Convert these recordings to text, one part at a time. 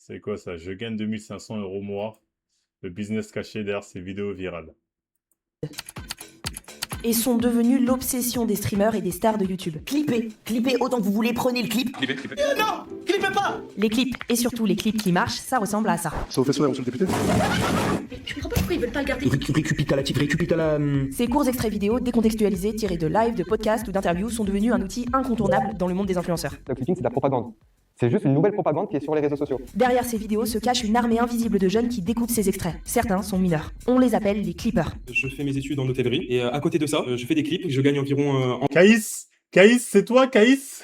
C'est quoi ça? Je gagne 2500 € mois. Le business caché derrière ces vidéos virales. Et sont devenus l'obsession des streamers et des stars de YouTube. Clippez autant que vous voulez, prenez le clip. Clippez. Non, clippez pas. Les clips, et surtout les clips qui marchent, ça ressemble à ça. Ça vous fait sourire, monsieur le député? Je comprends pas pourquoi ils veulent pas le garder. Récupitala. Ces courts extraits vidéo décontextualisés, tirés de live, de podcasts ou d'interviews sont devenus un outil incontournable dans le monde des influenceurs. Le clipping, c'est de la propagande. C'est juste une nouvelle propagande qui est sur les réseaux sociaux. Derrière ces vidéos se cache une armée invisible de jeunes qui découpent ces extraits. Certains sont mineurs. On les appelle les clippers. Je fais mes études en hôtellerie et à côté de ça, je fais des clips. Je gagne environ Caïs, c'est toi, Caïs?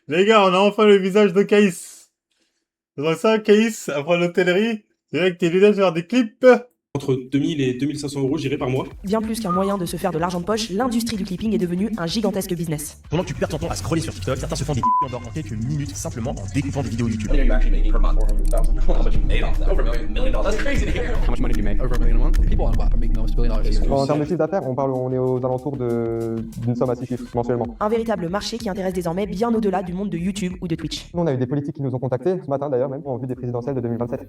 Les gars, on a enfin le visage de Caïs. C'est vrai ça, Caïs, après l'hôtellerie, c'est vrai que tes lunettes faire des clips. entre 2000 et 2500 euros, j'irai par mois. Bien plus qu'un moyen de se faire de l'argent de poche, l'industrie du clipping est devenue un gigantesque business. Pendant que tu perds ton temps à scroller sur TikTok, certains se font des en quelques minutes simplement en découpant des vidéos YouTube. How much money do you make? Over $1 million a month? People are making almost $1 billion a year. En termes de chiffre d'affaires, on est aux alentours d'une somme à 6 chiffres mensuellement. Un véritable marché qui intéresse désormais bien au-delà du monde de YouTube ou de Twitch. Nous, on a eu des politiques qui nous ont contactés, ce matin d'ailleurs même, en vue des présidentielles de 2027.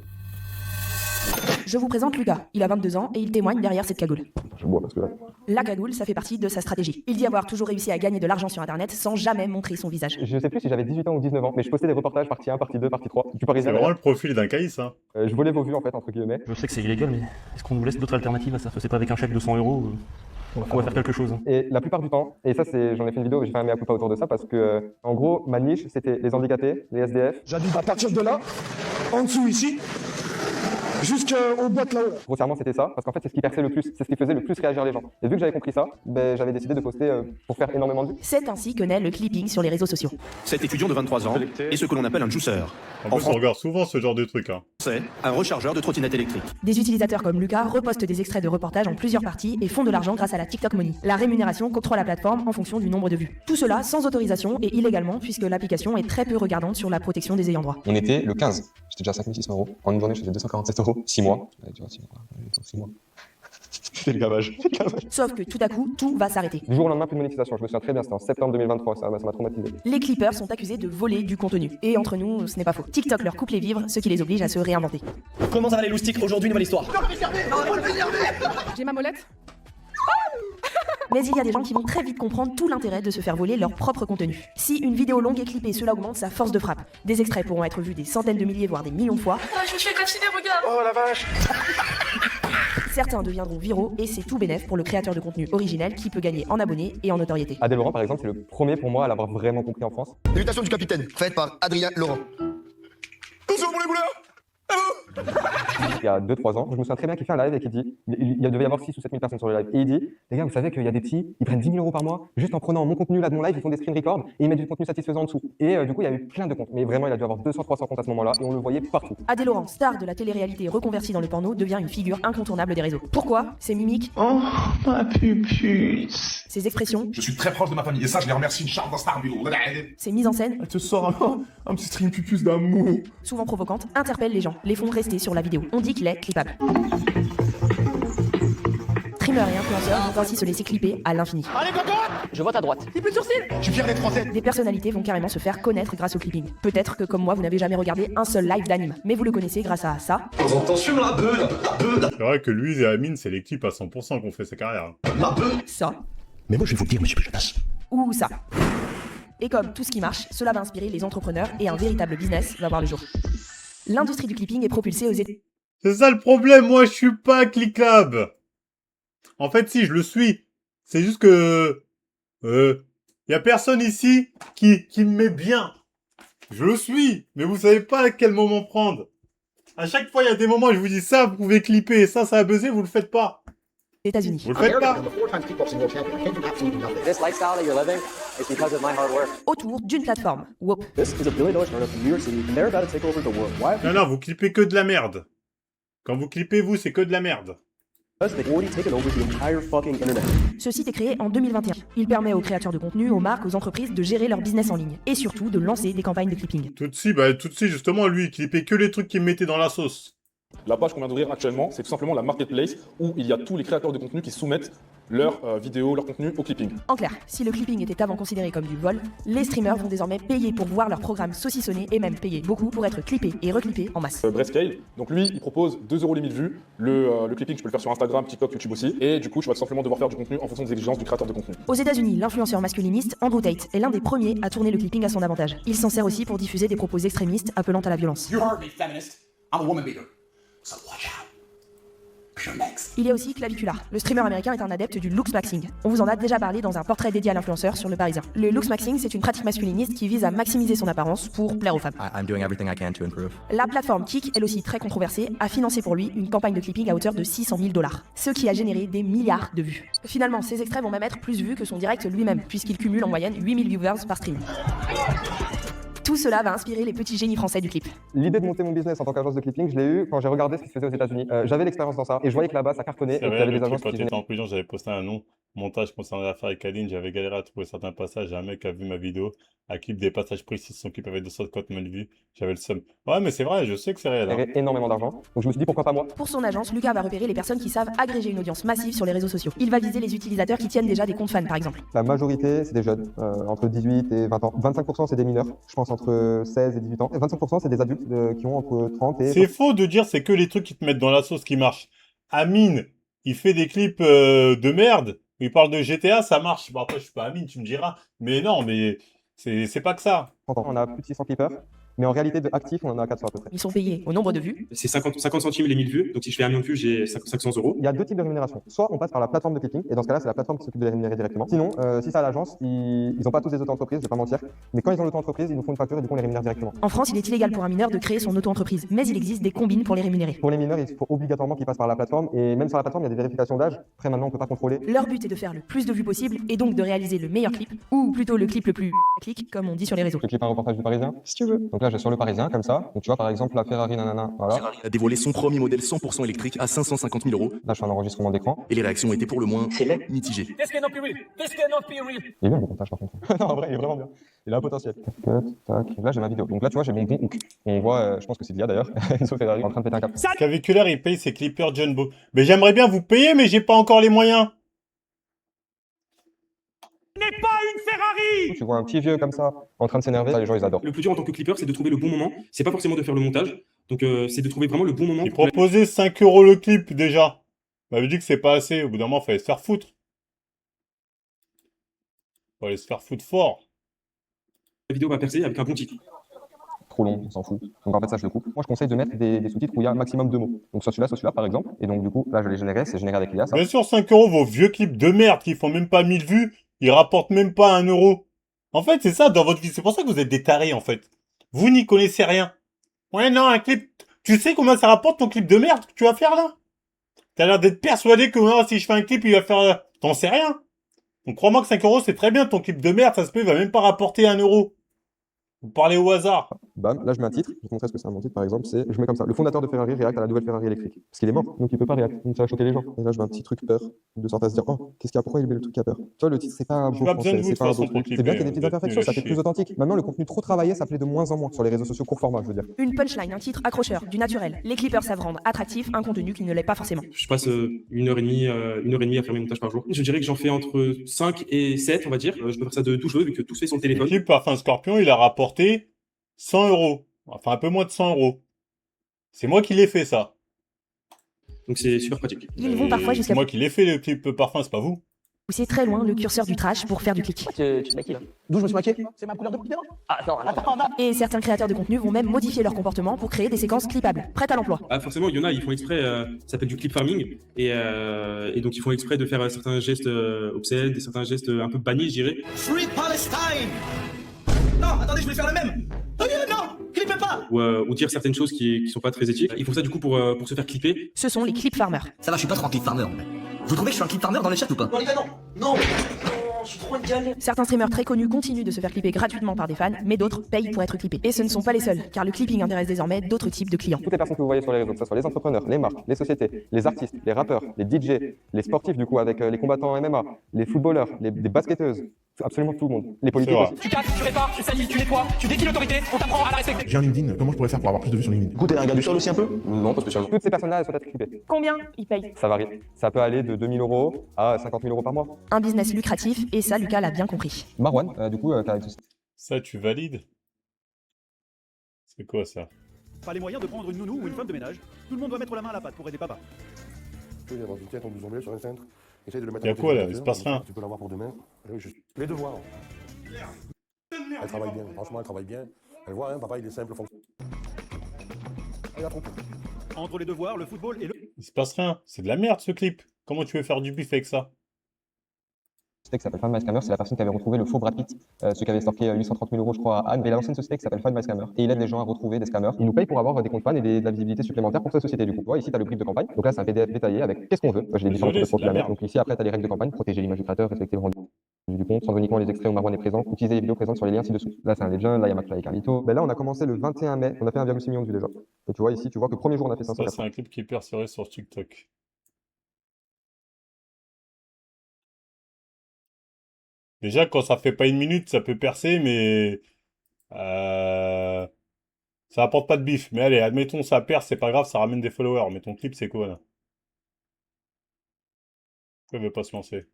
Je vous présente Lucas. Il a 22 ans et il témoigne derrière cette cagoule. Je bois parce que là... La cagoule, ça fait partie de sa stratégie. Il dit avoir toujours réussi à gagner de l'argent sur internet sans jamais montrer son visage. Je sais plus si j'avais 18 ans ou 19 ans, mais je postais des reportages partie 1, partie 2, partie 3. Du C'est Parisien. vraiment le profil d'un Caïs, hein. Je volais vos vues en fait, entre guillemets. Je sais que c'est illégal, mais est-ce qu'on nous laisse d'autres alternatives à ça? C'est pas avec un chèque de 100 euros on va faire quelque chose. Et la plupart du temps, et ça j'en ai fait une vidéo, j'ai fait un mea culpa autour de ça parce que, en gros, ma niche, c'était les handicapés, les SDF. J'habite à partir de là, en dessous ici, jusqu'aux boîtes là-haut. Grossièrement, c'était ça, parce qu'en fait, c'est ce qui perçait le plus, c'est ce qui faisait le plus réagir les gens. Et vu que j'avais compris ça, j'avais décidé de poster pour faire énormément de vues. C'est ainsi que naît le clipping sur les réseaux sociaux. Cet étudiant de 23 ans est ce que l'on appelle un juicer. En plus, on regarde souvent ce genre de truc, hein. C'est un rechargeur de trottinette électrique. Des utilisateurs comme Lucas repostent des extraits de reportages en plusieurs parties et font de l'argent grâce à la TikTok Money, la rémunération qu'octroie la plateforme en fonction du nombre de vues. Tout cela sans autorisation et illégalement puisque l'application est très peu regardante sur la protection des ayants droit. On était le 15, j'étais déjà à 5600 €. En une journée, je faisais 247 €. 6 mois. 6 mois. C'était le gavage. Sauf que tout à coup, tout va s'arrêter. Du jour au lendemain, plus de monétisation. Je me souviens très bien, c'était en septembre 2023, ça m'a traumatisé. Les clippers sont accusés de voler du contenu. Et entre nous, ce n'est pas faux. TikTok leur coupe les vivres, ce qui les oblige à se réinventer. Comment ça va les loustiques? Aujourd'hui, nouvelle histoire. J'ai ma molette. Mais il y a des gens qui vont très vite comprendre tout l'intérêt de se faire voler leur propre contenu. Si une vidéo longue est clippée, cela augmente sa force de frappe. Des extraits pourront être vus des centaines de milliers, voire des millions de fois. Ah, je me fais graffiner, regarde. Oh la vache. Certains deviendront viraux et c'est tout bénef pour le créateur de contenu originel qui peut gagner en abonnés et en notoriété. Adèle Laurent, par exemple, c'est le premier pour moi à l'avoir vraiment compris en France. L'invitation du capitaine, faite par Adrien Laurent. Bonjour pour les couleurs. Il y a 2-3 ans, je me souviens très bien qu'il fait un live et qu'il dit, il devait y avoir 6 ou 7 000 personnes sur le live, et il dit, les gars, vous savez qu'il y a des petits, ils prennent 10 000 € par mois, juste en prenant mon contenu là de mon live, ils font des screen records, et ils mettent du contenu satisfaisant en dessous. Et du coup, il y a eu plein de comptes, mais vraiment, il a dû avoir 200-300 comptes à ce moment-là, et on le voyait partout. Adèle Laurent, star de la télé-réalité reconvertie dans le porno, devient une figure incontournable des réseaux. Pourquoi? Ses mimiques, Oh, ma pupuce. ses expressions, Je suis très proche de ma famille et ça, je les remercie. Inch'Allah, Starbulo. ses mises en scène, Elle te sort un petit string pupuce d'amour. souvent provocantes, interpellent les gens, les font rester sur la vidéo. On dit qu'il est clippable. Streamers et influenceurs vont ainsi se laisser clipper à l'infini. Je vote à droite. Je suis fier d'être français. Des personnalités vont carrément se faire connaître grâce au clipping. Peut-être que comme moi, vous n'avez jamais regardé un seul live d'anime, mais vous le connaissez grâce à ça, Attention, la beuh. C'est vrai que lui et Amine, c'est les clips à 100% qu'on fait sa carrière. ça, Mais moi je vais vous le dire, monsieur Péjonas. ou ça. Et comme tout ce qui marche, cela va inspirer les entrepreneurs et un véritable business va voir le jour. L'industrie du clipping est propulsée aux États-Unis. C'est ça le problème, moi je suis pas cliquable. En fait, si, je le suis. C'est juste que... y a personne ici qui me met bien. Je le suis, mais vous savez pas à quel moment prendre. À chaque fois, il y a des moments où je vous dis ça, vous pouvez clipper, ça a buzzé, vous le faites pas. États-Unis. Vous le faites pas. This lifestyle that you're living is because of my hard work. Autour d'une plateforme. Whoop. This is a $1 billion startup in New York City and they're about to take over the world. Why? Non, vous clippez que de la merde. Quand vous clippez, vous, c'est que de la merde. Because they've already taken over the entire fucking internet. Ce site est créé en 2021. Il permet aux créateurs de contenu, aux marques, aux entreprises de gérer leur business en ligne. Et surtout de lancer des campagnes de clipping. Tutsi, justement, lui, il clippait que les trucs qu'il mettait dans la sauce. La page qu'on vient d'ouvrir actuellement, c'est tout simplement la marketplace où il y a tous les créateurs de contenu qui soumettent leurs vidéos, leur contenu au clipping. En clair, si le clipping était avant considéré comme du vol, les streamers vont désormais payer pour voir leur programme saucissonné et même payer beaucoup pour être clippés et reclippés en masse. Breastscale, donc lui, il propose 2 € les 1000 vues. Le clipping, tu peux le faire sur Instagram, TikTok, YouTube aussi. Et du coup, tu vas tout simplement devoir faire du contenu en fonction des exigences du créateur de contenu. Aux États-Unis, l'influenceur masculiniste Andrew Tate est l'un des premiers à tourner le clipping à son avantage. Il s'en sert aussi pour diffuser des propos extrémistes appelant à la violence. You heard me, feminist. I'm a woman beater. So watch out. You're next. Il y a aussi Clavicula. Le streamer américain est un adepte du looksmaxing. On vous en a déjà parlé dans un portrait dédié à l'influenceur sur Le Parisien. Le looksmaxing, c'est une pratique masculiniste qui vise à maximiser son apparence pour plaire aux femmes. I'm doing everything I can to improve. La plateforme Kik, elle aussi très controversée, a financé pour lui une campagne de clipping à hauteur de 600 000 $, ce qui a généré des milliards de vues. Finalement, ces extraits vont même être plus vus que son direct lui-même, puisqu'il cumule en moyenne 8000 viewers par stream. Tout cela va inspirer les petits génies français du clip. L'idée de monter mon business en tant qu'agence de clipping, je l'ai eu quand j'ai regardé ce qui se faisait aux États-Unis. J'avais l'expérience dans ça et je voyais que là-bas ça cartonnait et qu'il y avait des agences Quand qui j'étais venaient. en prison, j'avais posté un nom, montage concernant l'affaire avec Aline, j'avais galéré à trouver certains passages, et un mec a vu ma vidéo, a clip des passages précis, son clip avait 250 000 vues, j'avais le seum. Ouais, mais c'est vrai, je sais que c'est réel. Hein. J'avais énormément d'argent, donc je me suis dit pourquoi pas moi. Pour son agence, Lucas va repérer les personnes qui savent agréger une audience massive sur les réseaux sociaux. Il va viser les utilisateurs qui tiennent déjà des comptes fans, par exemple. La majorité, c'est des jeunes, entre 18 et 20 ans. 25% c'est des mineurs, je pense entre 16 et 18 ans. Et 25% c'est des adultes qui ont entre 30 et... C'est faux de dire c'est que les trucs qui te mettent dans la sauce qui marchent. Amine, il fait des clips de merde, il parle de GTA, ça marche. Bon après je suis pas Amine, tu me diras. Mais non, mais c'est pas que ça. On a plus de 600 clippers, mais en réalité de actifs, on en a 400 à peu près. Ils sont payés au nombre de vues. C'est 50 centimes les 1000 vues. Donc si je fais 1 million de vues, j'ai 500 €. Il y a deux types de rémunération. Soit on passe par la plateforme de clipping, et dans ce cas-là, c'est la plateforme qui s'occupe de les rémunérer directement. Sinon, si c'est à l'agence, ils n'ont pas tous des auto-entreprises, je vais pas mentir. Mais quand ils ont l'auto-entreprise, ils nous font une facture et du coup on les rémunère directement. En France, il est illégal pour un mineur de créer son auto-entreprise, mais il existe des combines pour les rémunérer. Pour les mineurs, il faut obligatoirement qu'ils passent par la plateforme, et même sur la plateforme, il y a des vérifications d'âge. Après, maintenant, on peut pas contrôler. Leur but est de faire le plus de vues possible et donc de réaliser le meilleur clip, ou plutôt le clip le plus clic, comme on dit sur les réseaux. Je clique un reportage du Parisien, si tu veux. Donc là, je vais sur le Parisien, comme ça. Donc tu vois, par exemple, la Ferrari, nanana, voilà. Ferrari a dévoilé son premier modèle 100% électrique à 550 000 €. Là, je fais un enregistrement d'écran. Et les réactions étaient pour le moins mitigées. Il est bien le montage, par contre. Non, en vrai, il est vraiment bien. Il a un potentiel. Tac. Là, j'ai ma vidéo. Donc là, tu vois, j'ai mon bon hook. On voit, je pense que c'est l'IA d'ailleurs, Enzo Ferrari en train de péter un câble. Claviculaire, il paye ses clippers Jumbo. Mais j'aimerais bien vous payer, mais j'ai pas encore les moyens. Tu vois un petit vieux comme ça, en train de s'énerver, ça, les gens, ils adorent. Le plus dur en tant que clipper, c'est de trouver le bon moment. C'est pas forcément de faire le montage. Donc c'est de trouver vraiment le bon moment. Il proposait 5 € le clip déjà. Il m'avait dit que c'est pas assez. Au bout d'un moment, il fallait se faire foutre. Il fallait se faire foutre fort. La vidéo va percer avec un bon titre. Trop long, on s'en fout. Donc en fait, ça, je le coupe. Moi, je conseille de mettre des sous-titres où il y a maximum 2 mots. Donc soit celui-là, par exemple. Et donc, du coup, là, je l'ai généré, c'est généré avec l'IA, ça. Bien sûr, 5 €, vos vieux clips de merde qui font même pas 1000 vues, ils rapportent même pas 1 €. En fait, c'est ça dans votre vie. C'est pour ça que vous êtes des tarés, en fait. Vous n'y connaissez rien. Ouais, non, un clip... Tu sais combien ça rapporte ton clip de merde que tu vas faire, là? T'as l'air d'être persuadé que non, si je fais un clip, il va faire... T'en sais rien. Donc crois-moi que 5 € c'est très bien. Ton clip de merde, ça se peut, il va même pas rapporter 1 €. Vous parlez au hasard. Bam, là je mets un titre, je vais te montrer ce que c'est un titre par exemple, c'est, je mets comme ça, le fondateur de Ferrari réacte à la nouvelle Ferrari électrique. Parce qu'il est mort, donc il peut pas réacter, donc ça va choquer les gens. Et là je mets un petit truc peur, de sorte à se dire, oh, qu'est-ce qu'il y a, pourquoi il met le truc à peur? Tu vois, le titre c'est pas un beau français, c'est pas un beau truc. C'est bien qu'il y ait des petites imperfections, ça fait plus authentique. Maintenant le contenu trop travaillé, ça plaît de moins en moins sur les réseaux sociaux court format, je veux dire. Une punchline, un titre accrocheur, du naturel. Les clippers savent rendre attractif un contenu qui ne l'est pas forcément. Je passe 1h30 à faire mes montages par jour. Je dirais que j'en fais entre 5 et 7, on va dire. Je peux faire ça de tout cheveux, vu que tout se fait sur le téléphone. Le clip Parfum Scorpion, il a rapporté 100 €. Enfin, un peu moins de 100 €. C'est moi qui l'ai fait, ça. Donc c'est super pratique. Ils vont parfois jusqu'à C'est moi qui l'ai fait, le clip Parfum, c'est pas vous. pousser très loin le curseur du trash pour faire du clic. Tu te maquilles là. D'où je me suis maquillé? C'est ma couleur de poupée, non? Ah, attends. Et certains créateurs de contenu vont même modifier leur comportement pour créer des séquences clippables, prêtes à l'emploi. Ah, forcément, il y en a, ils font exprès, ça s'appelle du clip farming, et donc ils font exprès de faire certains gestes obscènes, certains gestes un peu bannis, je dirais. Free Palestine! Non, attendez, je voulais faire le même! Non, clippez pas! Ou dire certaines choses qui sont pas très éthiques. Ils font ça du coup pour se faire clipper. Ce sont les clip farmers. Ça va, je suis pas trop un clip farmer en fait. Vous trouvez que je suis un clip farmer dans le chat ou pas? Non les gars, non! Je suis trop une gueule. Certains streamers très connus continuent de se faire clipper gratuitement par des fans, mais d'autres payent pour être clippés. Et ce ne sont pas les seuls, car le clipping intéresse désormais d'autres types de clients. Toutes les personnes que vous voyez sur les réseaux, que ce soit les entrepreneurs, les marques, les sociétés, les artistes, les rappeurs, les DJ, les sportifs du coup avec les combattants MMA, les footballeurs, les basketteuses, Absolument tout le monde. Les politiques vrai. aussi. Tu casses, tu répares, tu salis, tu nettoies, tu défies l'autorité, on t'apprend à la respecter. J'ai un LinkedIn, comment je pourrais faire pour avoir plus de vues sur LinkedIn? Du coup, t'es un gars du sol aussi un peu? Non, pas spécialement. Toutes ces personnes-là, elles sont être clippées. Combien ils payent? Ça varie. Ça peut aller de 2 000 € à 50 000 € par mois. Un business lucratif, et ça, Lucas l'a bien compris. Marwan, du coup, qui a une société. Ça, tu valides? C'est quoi ça? Pas les moyens de prendre une nounou ou une femme de ménage. Tout le monde doit mettre la main à la pâte pour aider papa. Tu peux avoir du ton douze sur un cintre. Essaye de le mettre Y a quoi là? Il se passe rien. Tu peux l'avoir pour demain. Les devoirs. Elle travaille bien, franchement, elle travaille bien. Elle voit, hein, papa, il est simple, fonctionne. Elle a trop. Entre les devoirs, le football et le... Il se passe rien. C'est de la merde ce clip. Comment tu veux faire du bif avec ça? Qui s'appelle Find My Scammer, c'est la personne qui avait retrouvé le faux Brad Pitt, celui qui avait stalké 830 000 € je crois à Anne, mais il a lancé une société qui s'appelle Find My Scammer, et il aide les gens à retrouver des scammers. Il nous paye pour avoir des comptes fans et de la visibilité supplémentaire pour sa société du coup. Tu vois, ici tu as le brief de campagne, donc là c'est un PDF détaillé avec qu'est-ce qu'on veut. Moi, j'ai les différentes photos à mettre, donc ici après tu as les règles de campagne, protéger l'image du créateur, respecter le rendu du compte, prendre uniquement les extraits où Marwan est présent, utiliser les vidéos présentes sur les liens ci-dessous. Là c'est un Legend, là il y a McFly et Carlito. Ben là on a commencé le 21 mai, on a fait 1,6 million de vues déjà. Et tu vois ici, tu vois que le premier jour on a fait 500. Ça, c'est un clip qui est percé sur TikTok. Déjà, quand ça fait pas une minute, ça peut percer, mais ça apporte pas de bif. Mais allez, admettons, ça perce, c'est pas grave, ça ramène des followers. Mais ton clip, c'est quoi là? Pourquoi il veut pas se lancer?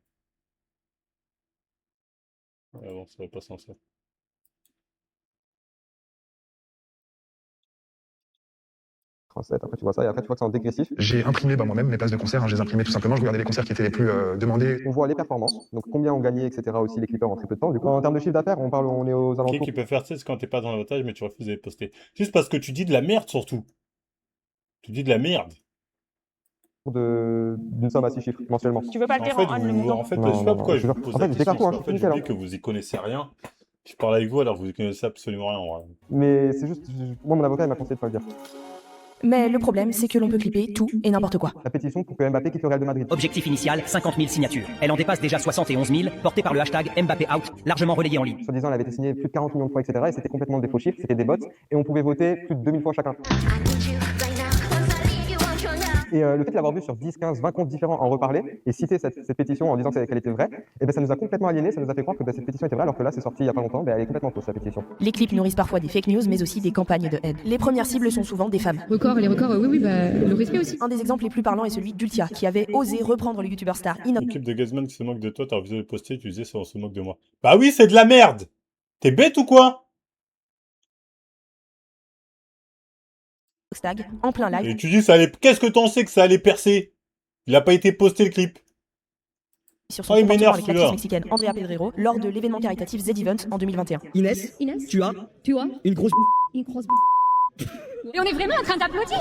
Ouais, bon, ça va pas se lancer. Après tu vois ça et après tu vois que c'est en dégressif. J'ai imprimé moi-même mes places de concert, je les imprimais tout simplement, je regardais les concerts qui étaient les plus demandés. On voit les performances, donc combien ont gagné, etc. aussi les clippers en très peu de temps. Du coup, en termes de chiffre d'affaires, on est aux alentours. Qui peut faire ça, c'est quand t'es pas dans l'avantage, mais tu refuses de les poster. Juste parce que tu dis de la merde surtout. Tu dis de la merde. D'une somme à 6 chiffres mensuellement. Tu veux pas le dire en le montant? En fait, je sais pas pourquoi je vous pose en la fait, question. tout, En fait, je dis que vous y connaissez rien. Je parle avec vous alors vous y connaissez absolument rien en vrai. Mais c'est juste, moi mon avocat il m'a conseillé de pas le dire. Mais le problème, c'est que l'on peut clipper tout et n'importe quoi. La pétition pour que Mbappé quitte le Real de Madrid. Objectif initial, 50 000 signatures. Elle en dépasse déjà 71 000, portée par le hashtag Mbappé Out, largement relayé en ligne. Soi-disant, elle avait été signée plus de 40 millions de fois, etc. Et c'était complètement des faux chiffres, c'était des bots. Et on pouvait voter plus de 2000 fois chacun. Et le fait de l'avoir vu sur 10, 15, 20 comptes différents en reparler et citer cette pétition en disant qu'elle était vraie, et ben ça nous a complètement aliénés, ça nous a fait croire que cette pétition était vraie alors que là c'est sorti il y a pas longtemps, elle est complètement fausse la pétition. Les clips nourrissent parfois des fake news mais aussi des campagnes de haine. Les premières cibles sont souvent des femmes. Les records, oui, le respect aussi. Un des exemples les plus parlants est celui d'Ultia qui avait osé reprendre le youtubeur star Inox. L'équipe de Gazman qui se moque de toi, t'as refusé de le poster, tu disais ça, on se moque de moi. Bah oui, c'est de la merde! T'es bête ou quoi? Tag en plein live. Et tu dis ça allait. Qu'est-ce que t'en sais que ça allait percer? Il a pas été posté le clip. Sur son il comportement m'énerve avec l'actrice celui-là. mexicaine Andrea Pedrero lors de l'événement caritatif Z-Event en 2021. Inès, tu as une grosse Et on est vraiment en train d'applaudir.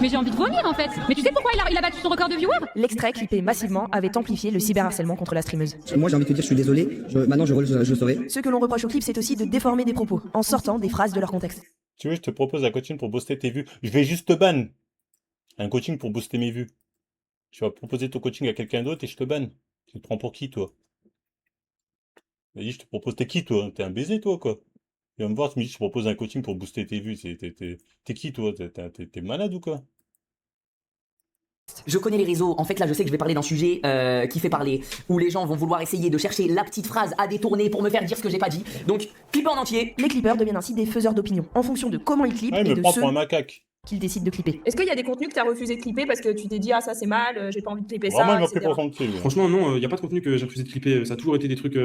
Mais j'ai envie de vomir en fait. Mais tu sais pourquoi il a battu son record de viewers? L'extrait clippé massivement avait amplifié le cyberharcèlement contre la streameuse. Moi j'ai envie de te dire, je suis désolé, maintenant je le saurai. Ce que l'on reproche au clip, c'est aussi de déformer des propos en sortant des phrases de leur contexte. Tu veux, je te propose un coaching pour booster tes vues. Je vais juste te ban. Un coaching pour booster mes vues. Tu vas proposer ton coaching à quelqu'un d'autre et je te banne. Tu te prends pour qui, toi? Vas-y, je te propose. T'es qui, toi? T'es un baiser, toi, quoi? Viens me voir, tu me dis, je te propose un coaching pour booster tes vues. T'es qui, toi? T'es malade ou quoi? Je connais les réseaux, en fait là je sais que je vais parler d'un sujet qui fait parler, où les gens vont vouloir essayer de chercher la petite phrase à détourner pour me faire dire ce que j'ai pas dit, donc clipper en entier. Les clippers deviennent ainsi des faiseurs d'opinion, en fonction de comment ils clippent Ah, il et me de prend ceux pour un macaque. qu'ils décident de clipper. Est-ce qu'il y a des contenus que tu as refusé de clipper parce que tu t'es dit ah ça c'est mal, j'ai pas envie de clipper Vraiment, ça, il m'a pris etc. pour son pied, lui. Franchement, non, il n'y a pas de contenu que j'ai refusé de clipper. Ça a toujours été des trucs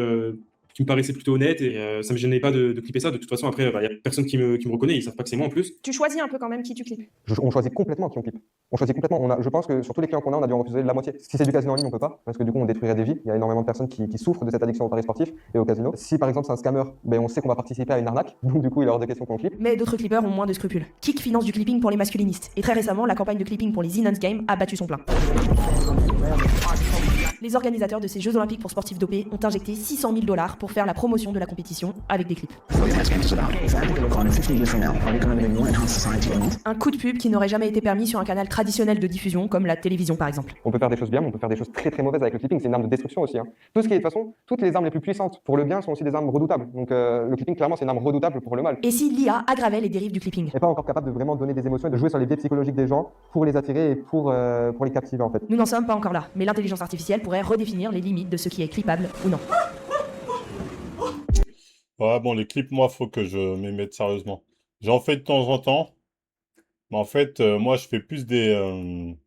qui me paraissaient plutôt honnêtes et ça me gênait pas de clipper ça. De toute façon, après, il n'y a personne qui me reconnaît, ils savent pas que c'est moi en plus. Tu choisis un peu quand même qui tu clippes. On choisit complètement qui on clip. On choisit complètement. Je pense que sur tous les clients qu'on a, on a dû en refuser la moitié. Si c'est du casino en ligne, on peut pas, parce que du coup, on détruirait des vies. Il y a énormément de personnes qui souffrent de cette addiction au paris sportif et au casino. Si par exemple c'est un scammer, ben on sait qu'on va participer à une arnaque, donc du coup, il est hors de question qu'on clip. Mais d'autres clippers ont moins de scrupules. Kik finance du clipping pour les masculinistes, et très récemment, la campagne de clipping pour les Zinans Games a battu son plein. Les organisateurs de ces Jeux Olympiques pour sportifs dopés ont injecté $600 000 pour faire la promotion de la compétition avec des clips. Un coup de pub qui n'aurait jamais été permis sur un canal traditionnel de diffusion comme la télévision par exemple. On peut faire des choses bien, mais on peut faire des choses très très mauvaises avec le clipping. C'est une arme de destruction aussi. Hein. Tout ce qui est, de toute façon, toutes les armes les plus puissantes pour le bien sont aussi des armes redoutables. Donc le clipping, clairement, c'est une arme redoutable pour le mal. Et si l'IA aggravait les dérives du clipping? Et pas encore capable de vraiment donner des émotions et de jouer sur les biais psychologiques des gens pour les attirer et pour les captiver en fait. Nous n'en sommes pas encore là, mais l'intelligence artificielle pourrait redéfinir les limites de ce qui est clippable ou non. Ouais, bon, les clips, moi, faut que je m'y mette sérieusement. J'en fais de temps en temps. Mais en fait, moi, je fais plus des... En